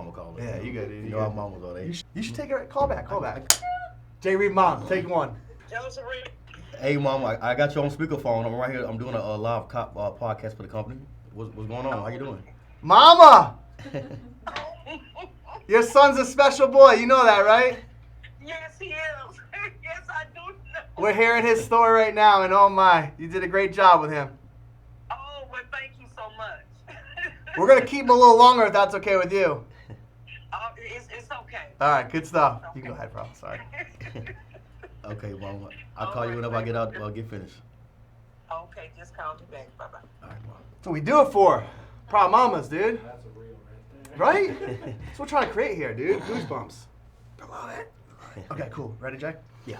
mama call it. Yeah, you good, dude. You know our mamas are they. You should take her. Call back. Jay Reed, mom, take one. Joseph Reed. Hey, mama, I got you on speakerphone. I'm right here. I'm doing a live podcast for the company. What's going on? How you doing? Mama, your son's a special boy. You know that, right? Yes, he is. Yes, I do know. We're hearing his story right now, and oh my, you did a great job with him. Oh, well, thank you so much. We're gonna keep him a little longer if that's okay with you. It's okay. All right, good stuff. It's You can go okay. ahead, bro. Sorry. Okay, mama. I'll call you whenever I get out. Get finished. Okay, just call me back. Bye-bye. All right, mama. That's what we do it for. Proud mamas, dude. That's a real right there. Right? That's what we're trying to create here, dude. Goosebumps. I love it. Okay, cool. Ready, Jay? Yeah.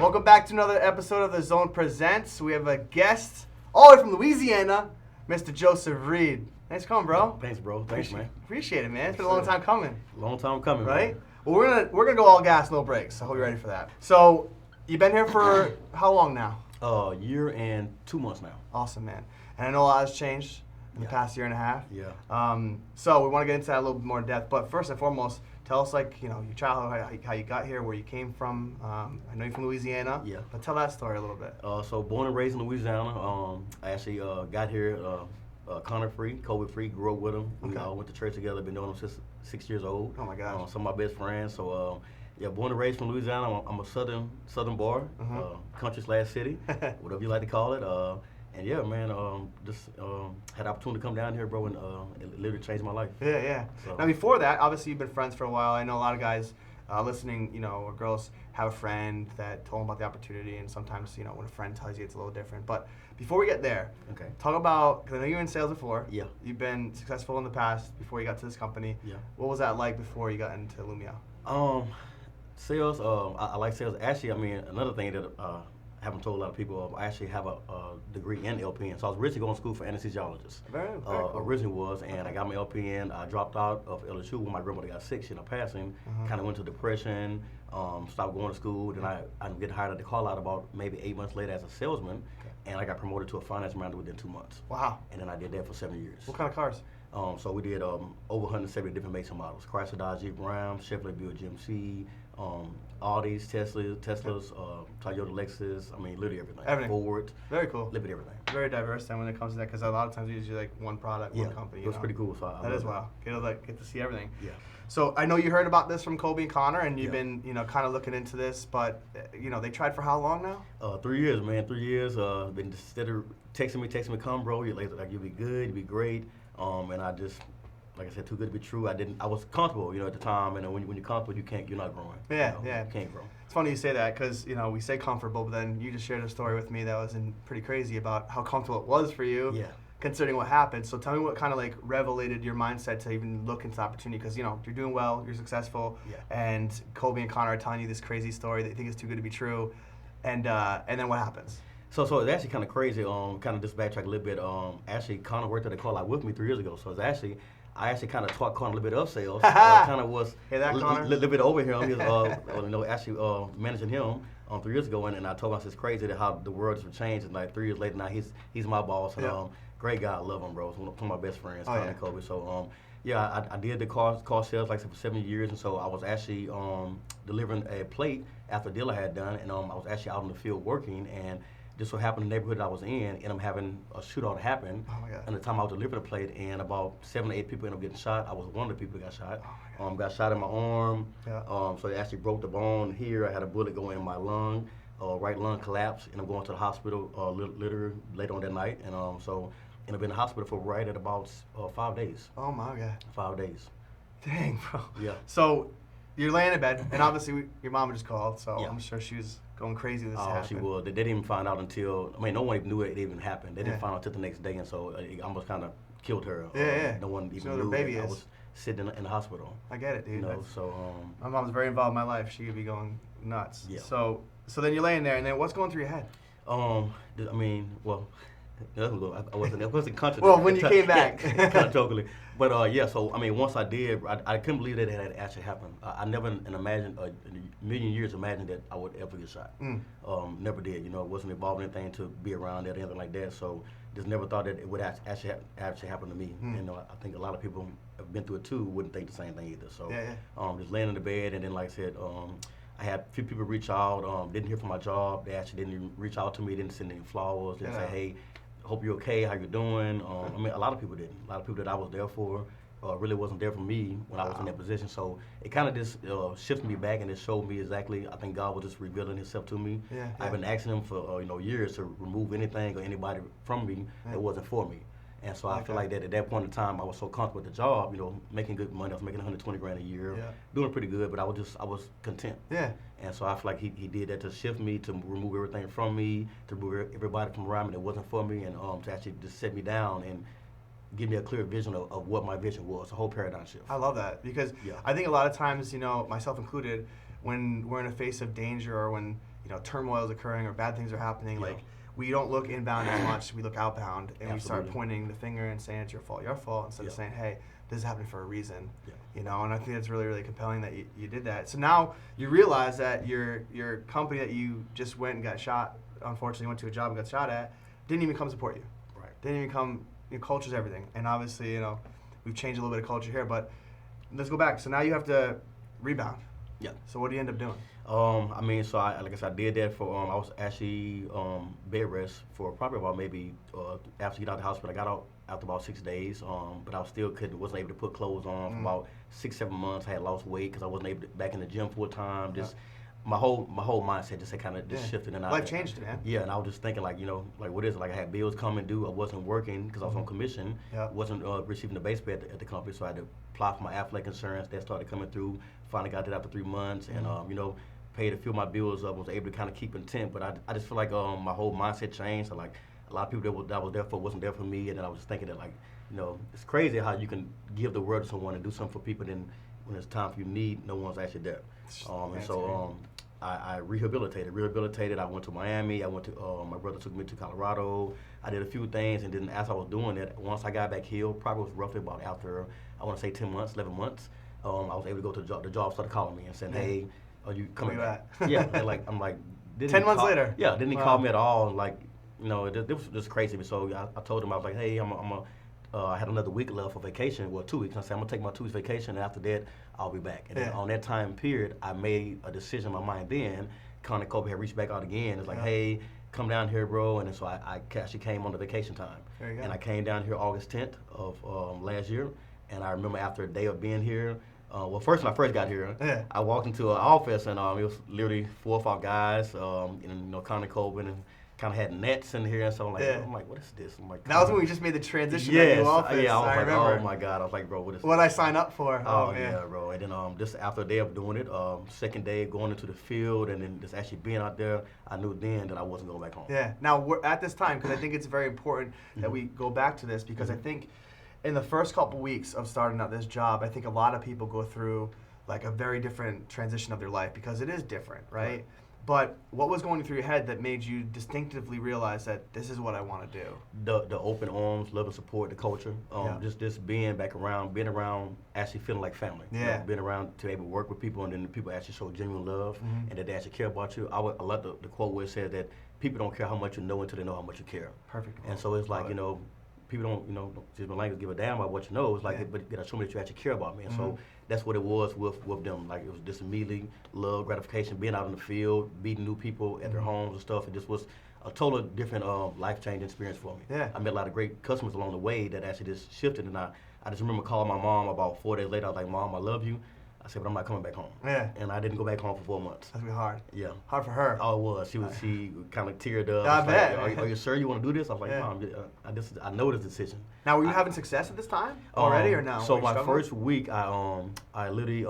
Welcome back to another episode of The Zone Presents. We have a guest all the way from Louisiana, Mr. Joseph Reed. Thanks for coming, bro. Thanks, bro. Thanks, man. Appreciate it, man. It's been a long time coming, Long time coming, right? man. Well, we're gonna go all gas, no brakes. So I hope you're ready for that. So you've been here for how long now? Year and 2 months now. Awesome, man. And I know a lot has changed in the Yeah. past year and a half. Yeah. So we want to get into that a little bit more in depth. But first and foremost, tell us your childhood, how you got here, where you came from. I know you're from Louisiana. Yeah. But tell that story a little bit. So born and raised in Louisiana. I actually got here Connor free, COVID free. Grew up with him. We Okay. went to church together. Been knowing him since 6 years old. Oh my gosh. Some of my best friends. So yeah, born and raised from Louisiana. I'm a southern boy, country/city, whatever you like to call it. And yeah, man, just had the opportunity to come down here, bro, and it literally changed my life. Yeah. So- Now before that, obviously you've been friends for a while. I know a lot of guys listening, or girls have a friend that told them about the opportunity, and sometimes, when a friend tells you, it's a little different. But before we get there, Okay. talk about, because I know you were in sales before. Yeah. You've been successful in the past before you got to this company. Yeah. What was that like before you got into Lumia? Sales. I like sales. Actually, I mean, another thing that I haven't told a lot of people. I actually have a degree in LPN. So I was originally going to school for anesthesiologist. Very cool. Originally was, and I got my LPN. I dropped out of LSU when my grandmother got sick. She ended up passing. Kind of went to depression. Stopped going to school. Then I get hired at the call out about maybe 8 months later as a salesman, and I got promoted to a finance manager within 2 months. Wow. And then I did that for 7 years. What kind of cars? So we did over 170 different makes and models: Chrysler, Dodge, Jeep, Ram, Chevrolet, Buick, GMC, Audis, Teslas, Toyota, Lexus. I mean, literally everything. Everything. Ford, Very cool. literally everything. Very diverse then when it comes to that, because a lot of times we usually like one product, one company. it was pretty cool. So I That love is it. wow. Get to see everything. Yeah. So I know you heard about this from Kobe and Connor, and you've Yeah. been, kind of looking into this, but they tried for how long now? 3 years, man. 3 years. Been instead of texting me, come, bro. You'll be good. You'll be great. And I just, like I said, too good to be true. I was comfortable, at the time. And when you're comfortable, you're not growing. Yeah, You yeah. can't grow. It's funny you say that because, we say comfortable, but then you just shared a story with me that was pretty crazy about how comfortable it was for you. Yeah. Considering what happened. So tell me what kind of revelated your mindset to even look into the opportunity, because you're doing well, you're successful, Yeah. and Kobe and Connor are telling you this crazy story that you think is too good to be true, and then what happens? So it's actually kind of crazy. Kind of just backtrack a little bit. Actually, Connor worked at the call out with me 3 years ago. So I actually kind of taught Connor a little bit of sales. Kind of was Hear that, a Connor? little bit over him. He was, actually managing him 3 years ago, and I told him it's crazy that how the world has changed. And 3 years later, now he's my boss. And, Yeah. great guy, I love him, bro. He's one of my best friends, Oh, Connor yeah. and Kobe. So I did the car sales like I said for 7 years, and so I was actually delivering a plate after a deal I had done, and I was actually out in the field working, and just so happened the neighborhood I was in, and I'm having a shootout happen. Oh, my God. And the time I was delivering the plate, and about 7 to 8 people ended up getting shot. I was one of the people that got shot. Got shot in my arm. Yeah. So it actually broke the bone here. I had a bullet go in my lung. Right lung collapsed, and I'm going to the hospital literally later on that night. And so ended up in the hospital for right at about 5 days. Oh my God. 5 days. Dang, bro. Yeah. So you're laying in bed, and obviously your mom just called, so Yeah. I'm sure she was going crazy when this Oh, happened. she was. They didn't even find out until, no one even knew it even happened. They didn't Yeah. find out until the next day, and so it almost kind of killed her. Yeah. No one She even knows her knew baby that I is. was sitting in the hospital. I get it, dude. So My mom's very involved in my life. She could be going nuts. Yeah. So then you're laying there, and then what's going through your head? well, I wasn't conscious. Well, when you came back. kind of jokingly. But yeah, so I mean, once I did, I couldn't believe that it had actually happened. I never in a million years imagined that I would ever get shot. Never did. You know, wasn't involved in anything to be around that or anything like that. So just never thought that it would actually happen to me. You know, I think a lot of people have been through it too. Wouldn't think the same thing either. So just laying in the bed, and then like I said, I had a few people reach out. Didn't hear from my job. They actually didn't even reach out to me. Didn't send any flowers. Didn't say, hey, hope you're okay. How you doing? I mean, a lot of people didn't. A lot of people that I was there for really wasn't there for me when I was in that position. So it kind of just shifted me back, and it showed me exactly. I think God was just revealing Himself to me. I've been asking Him for years to remove anything or anybody from me that wasn't for me. And so I feel like that at that point in time, I was so comfortable with the job, making good money. I was making $120,000 a year, doing pretty good, but I was content. And so I feel like he did that to shift me, to remove everything from me, to remove everybody from around me that wasn't for me, and to actually just set me down and give me a clear vision of what my vision was, a whole paradigm shift. I love that because I think a lot of times, myself included, when we're in a face of danger or when turmoil is occurring or bad things are happening, like we don't look inbound as much, we look outbound, and we start pointing the finger and saying it's your fault, instead of saying, hey, this is happening for a reason. And I think it's really, really compelling that you did that. So now you realize that your company that you just went and got shot, unfortunately went to a job and got shot at, didn't even come support you. Didn't even come. Culture's everything, and obviously, we've changed a little bit of culture here. But let's go back. So now you have to rebound. So what do you end up doing? I mean, so like I said, I did that for. I was actually bed rest for probably about maybe after you get out of the hospital. I got out after about 6 days. But I still wasn't able to put clothes on for about 6-7 months. I had lost weight because I wasn't able to back in the gym full time. Just my whole mindset just kind of shifted, and life changed, man. And I was just thinking like what is it? Like I had bills coming due. I wasn't working because I was on commission. Wasn't receiving the base pay at the company, so I had to apply for my Aflac insurance. That started coming through. Finally got that after 3 months, and paid a few of my bills up. Was able to kind of keep content, but I just feel like my whole mindset changed. So like a lot of people that I was there for wasn't there for me, and then I was just thinking that it's crazy how you can give the word to someone and do something for people, then when it's time for you need, no one's actually there. And so I rehabilitated. I went to Miami. I went to my brother took me to Colorado. I did a few things, and then as I was doing it, once I got back here, probably was roughly about after I want to say 10 months, 11 months. I was able to go to the job. The job started calling me and saying, "Hey, are you coming back?" And I'm like, 10 months later. Didn't he call me at all? Like, it was just crazy. So I told him, I was like, "Hey, I had another week left for vacation. Well, 2 weeks. I said, I'm gonna take my 2 weeks vacation, and after that, I'll be back." And then on that time period, I made a decision in my mind then. Connie Kobe had reached back out again. It's like, hey, come down here, bro. And then so I actually came on the vacation time. There you go. And I came down here August 10th of last year. And I remember after a day of being here, first when I first got here, I walked into an office, and it was literally 4 or 5 guys, Connie Kobe, and kind of had nets in here, and so I'm like, what is this? I'm like, that was when we just made the transition to the new office. I was like, remember. oh my God, I was like, bro, what is what I signed up for? Oh man. Yeah, bro. And then just after a day of doing it, second day going into the field, and then just actually being out there, I knew then that I wasn't going back home. Now we're at this time, because I think it's very important that we go back to this, because I think in the first couple weeks of starting out this job, I think a lot of people go through like a very different transition of their life, because it is different, right? But what was going through your head that made you distinctively realize that this is what I want to do? The open arms, love and support, the culture, just being around, actually feeling like family. Being around to able to work with people, and then the people actually show genuine love, and that they actually care about you. I love the quote where it says that people don't care how much you know until they know how much you care. Perfect. And so it's like, people don't, excuse my language, give a damn about what you know. It's like, but you gotta show me that you actually care about me. And so that's what it was with them. Like, it was just immediately love, gratification, being out in the field, meeting new people at their homes and stuff. It just was a totally different life-changing experience for me. I met a lot of great customers along the way that actually just shifted. And I just remember calling my mom about 4 days later. I was like, Mom, I love you. I said, but I'm not coming back home. And I didn't go back home for 4 months. That's gonna be hard. Hard for her. Oh, it was. She kind of teared up. I bet. Like, are you sure you want to do this? I was like, Mom, I know this decision. Now, were you having success at this time already, or no? So my first week, I literally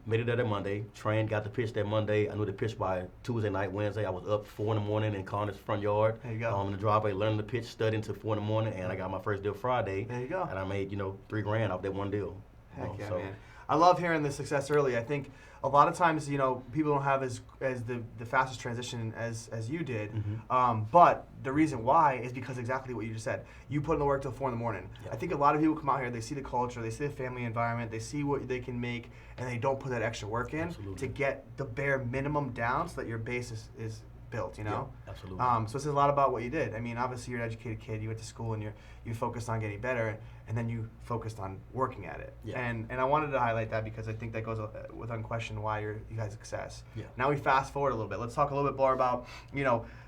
made it there that Monday. Trained, got the pitch that Monday. I knew the pitch by Tuesday night, Wednesday. I was up 4 in the morning in Connor's front yard. There you go. In the driveway, learning the pitch, studying until 4 in the morning, and I got my first deal Friday. There you go. And I made $3 grand off that one deal. Heck yeah, man. I love hearing the success early. I think a lot of times, people don't have as the fastest transition as you did. But the reason why is because exactly what you just said. You put in the work till 4 in the morning. Yeah. I think a lot of people come out here, they see the culture, they see the family environment, they see what they can make, and they don't put that extra work in Absolutely. to get the bare minimum down so that your base is built, Yeah, absolutely. So it says a lot about what you did. I mean, obviously you're an educated kid. You went to school and you focused on getting better, and then you focused on working at it. Yeah. And I wanted to highlight that because I think that goes with unquestioned why you guys' success. Yeah. Now we fast forward a little bit. Let's talk a little bit more about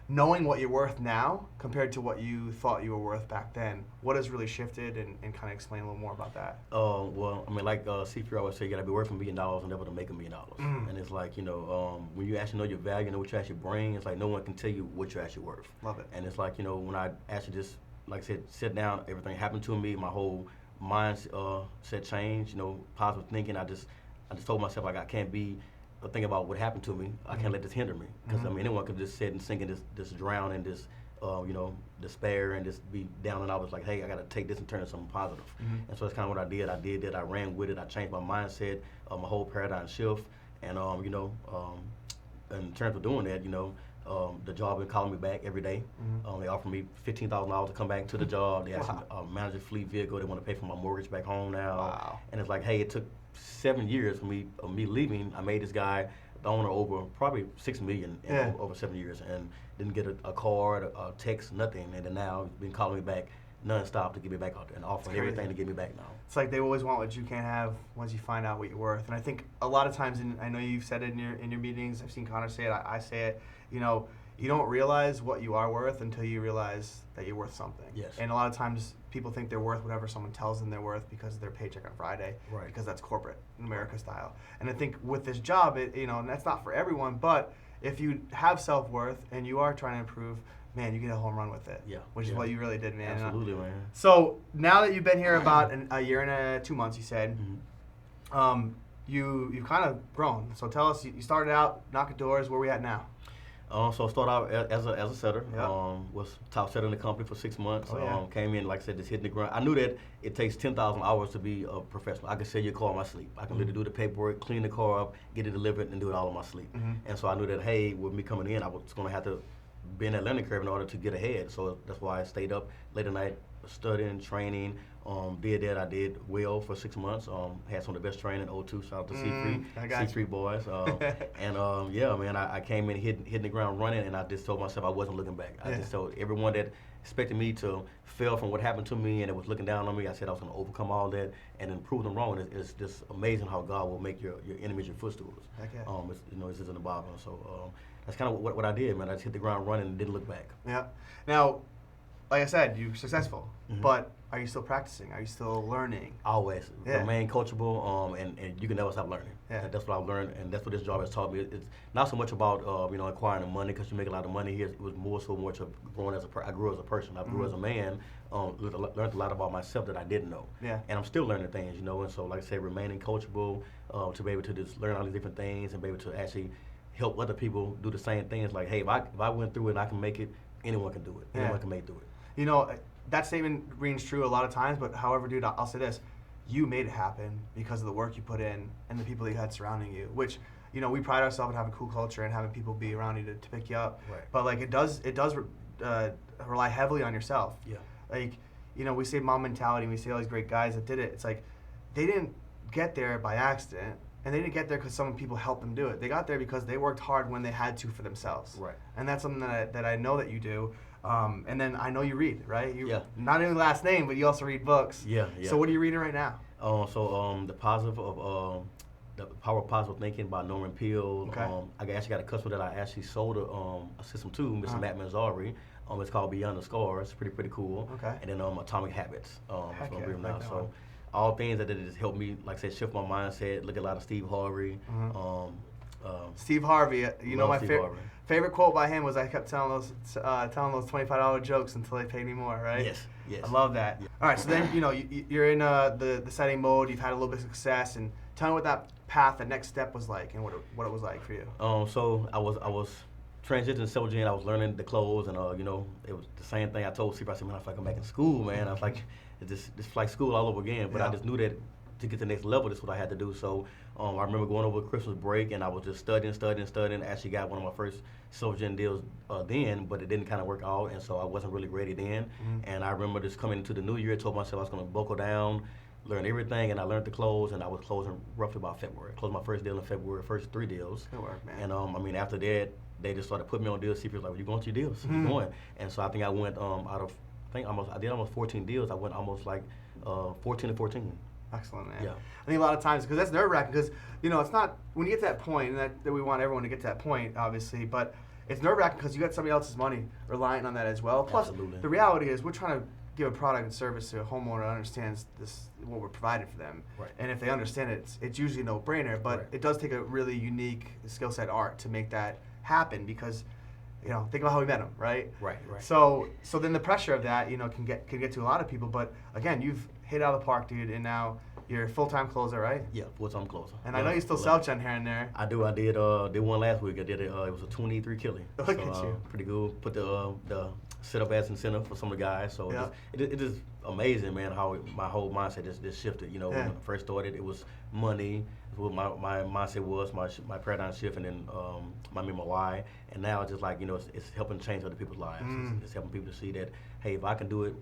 knowing what you're worth now compared to what you thought you were worth back then. What has really shifted, and kind of explain a little more about that. Well, I mean, like C3 always say, you gotta be worth $1 million and never to make $1 million. And it's like, when you actually know your value, know what you actually bring, it's like no one can tell you what you're actually worth. Love it. And it's like, when I actually just, like I said, sit down, everything happened to me, my whole mind set changed, positive thinking. I just told myself, like, I can't be thinking about what happened to me. I can't let this hinder me. Because, I mean, anyone could just sit and sink and just drown in this, despair and just be down and out. It's like, hey, I got to take this and turn it something positive. And so that's kind of what I did. I did that. I ran with it. I changed my mindset, my whole paradigm shift. And, in terms of doing that, the job been calling me back every day. They offered me $15,000 to come back to the job. They asked me to manage a fleet vehicle. They want to pay for my mortgage back home now. Wow. And it's like, hey, it took 7 years for me leaving. I made this guy the owner over probably $6 million in over 7 years, and didn't get a card, a text, nothing. And then now he's been calling me back nonstop to get me back out there and offering everything to get me back now. It's like they always want what you can't have once you find out what you're worth. And I think a lot of times, I know you've said it in your meetings, I've seen Connor say it, I say it, you don't realize what you are worth until you realize that you're worth something. Yes. And a lot of times people think they're worth whatever someone tells them they're worth because of their paycheck on Friday. Right. Because that's corporate, America style. And I think with this job, and that's not for everyone, but if you have self-worth and you are trying to improve, man, you get a home run with it. Yeah. Which is what you really did, man. Absolutely, man. So now that you've been here about a year and 2 months, you said, you've kind of grown. So tell us, you started out knocking doors. Where are we at now? So I started out as a setter. Yep. Was top setter in the company for 6 months. Oh, yeah. Came in, like I said, just hitting the ground. I knew that it takes 10,000 hours to be a professional. I can sell your car in my sleep. I can literally do the paperwork, clean the car up, get it delivered, and do it all in my sleep. And so I knew that, hey, with me coming in, I was going to have to be in that learning curve in order to get ahead. So that's why I stayed up late at night, studying, training. Did that. I did well for 6 months. Had some of the best training. O2, shout out to C3, C3 boys. Yeah, man, I came in hitting the ground running, and I just told myself I wasn't looking back. I just told everyone that expected me to fail from what happened to me and it was looking down on me, I said I was going to overcome all that and then prove them wrong. It's just amazing how God will make your enemies your footstools. Heck yeah. It's just in the Bible. So that's kind of what I did, man. I just hit the ground running and didn't look back. Yeah. Now, like I said, you're successful, but are you still practicing? Are you still learning? Always. Yeah. Remain coachable, and you can never stop learning. Yeah. And that's what I've learned, and that's what this job has taught me. It's not so much about acquiring the money because you make a lot of money here. It was more so much of growing as I grew as a person. I grew as a man. Learned a lot about myself that I didn't know. Yeah. And I'm still learning things, and so like I said, remaining coachable, to be able to just learn all these different things and be able to actually help other people do the same things. Like, hey, if I went through it and I can make it, anyone can do it. Yeah. Anyone can make through it. You know, that statement rings true a lot of times, but however, dude, I'll say this. You made it happen because of the work you put in and the people that you had surrounding you, which, we pride ourselves in having a cool culture and having people be around you to pick you up. Right. But, like, it does rely heavily on yourself. Yeah. Like, we say mom mentality, and we say all these great guys that did it. It's like they didn't get there by accident, and they didn't get there because some people helped them do it. They got there because they worked hard when they had to for themselves. Right. And that's something that I know that you do. And then I know you read, right? Yeah. Not only last name, but you also read books. Yeah. So what are you reading right now? The Power of Positive Thinking by Norman Peale. Okay. I actually got a customer that I actually sold a system to, Mr. Matt Manzari. It's called Beyond the Scars. Pretty cool. Okay. And then Atomic Habits. Heck That's what yeah, I'm reading I now. like that So one. all things that just helped me, like I said, shift my mindset. Look at a lot of Steve Harvey. Steve Harvey. My Steve Harvey. favorite quote by him was, "I kept telling those $25 jokes until they paid me more." Right? Yes. I love that. Yeah. All right, so then you're in the setting mode. You've had a little bit of success, and tell me what that path, the next step was like, and what it was like for you. So I was transitioning to Gen. I was learning the clothes, and it was the same thing I told Steve. I said, man, I feel like I'm back in school, man. I was like, it's just like school all over again. But Yeah. I just knew that to get to the next level, this is what I had to do. So I remember going over Christmas break, and I was just studying. Actually got one of my first Silver Gen deals then, but it didn't kind of work out, and so I wasn't really ready then. And I remember just coming into the new year, told myself I was going to buckle down, learn everything, and I learned to close, and I was closing roughly about February. Closed my first deal in February, first 3 deals. Good work, man. And I mean, after that, they just started putting me on deals. CPA was like, well, you going to your deals? You going? And so I think I went I did almost 14 deals. I went almost like 14 to 14. Excellent, man. Yeah. I think a lot of times, because that's nerve-wracking, because, you know, it's not, when you get to that point, and that we want everyone to get to that point, obviously, but it's nerve-wracking because you got somebody else's money relying on that as well. Plus, Absolutely. the reality is we're trying to give a product and service to a homeowner that understands this, what we're providing for them. Right. And if they understand it, it's usually a no-brainer, but Right. it does take a really unique skill set art to make that happen because, you know, think about how we met them, right? Right. So then the pressure of that, you know, can get to a lot of people. But again, you've hit out of the park, dude, and now you're a full-time closer, right? Yeah, full-time closer. And I know you still self-gen here and there. I do. I did one last week. I did it. It was a 23 killie. Look at you. Pretty good. Put the setup as incentive for some of the guys. So Yeah. it is amazing, man, how my whole mindset just shifted. You know, Yeah. when I first started, it was money. What my mindset was, my paradigm shift, and then my why. And now it's just like, you know, it's helping change other people's lives. It's helping people to see that, hey, if I can do it,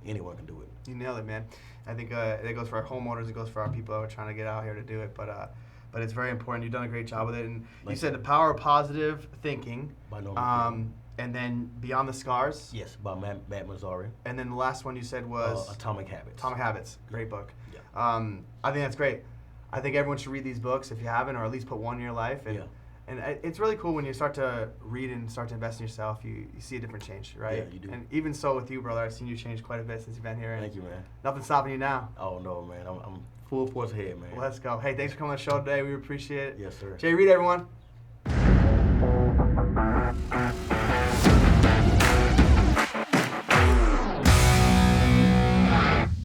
anyone can do it. You nailed it, man. I think it goes for our homeowners, it goes for our people who are trying to get out here to do it. But it's very important. You've done a great job with it. And you said the power of positive thinking. By Norman Peter. And then Beyond the Scars. Yes, by Matt Mazzari. And then the last one you said was Atomic Habits. Atomic Habits. Great book. Yeah. I think that's great. I think everyone should read these books if you haven't, or at least put one in your life. And, Yeah. and it's really cool when you start to read and start to invest in yourself. You see a different change, right? Yeah, you do. And even so with you, brother, I've seen you change quite a bit since you've been here. And Thank you, man. nothing's stopping you now. Oh no, man. I'm full force ahead, man. Let's go. Hey, thanks for coming on the show today. We appreciate it. Yes, sir. Jay Reed, everyone.